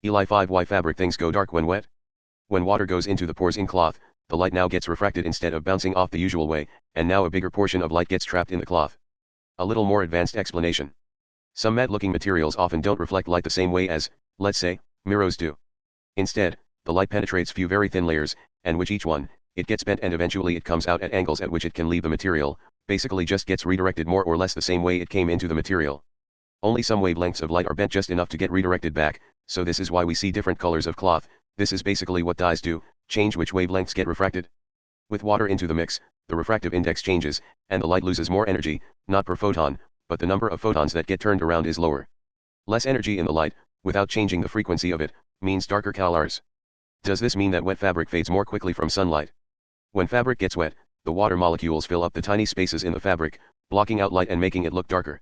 ELI5 Why fabric things go dark when wet? When water goes into the pores in cloth, the light now gets refracted instead of bouncing off the usual way, and now a bigger portion of light gets trapped in the cloth. A little more advanced explanation. Some matte-looking materials often don't reflect light the same way as, let's say, mirrors do. Instead, the light penetrates few very thin layers, and with each one, it gets bent and eventually it comes out at angles at which it can leave the material, basically just gets redirected more or less the same way it came into the material. Only some wavelengths of light are bent just enough to get redirected back, so this is why we see different colors of cloth. This is basically what dyes do, change which wavelengths get refracted. With water into the mix, the refractive index changes, and the light loses more energy, not per photon, but the number of photons that get turned around is lower. Less energy in the light, without changing the frequency of it, means darker colors. Does this mean that wet fabric fades more quickly from sunlight? When fabric gets wet, the water molecules fill up the tiny spaces in the fabric, blocking out light and making it look darker.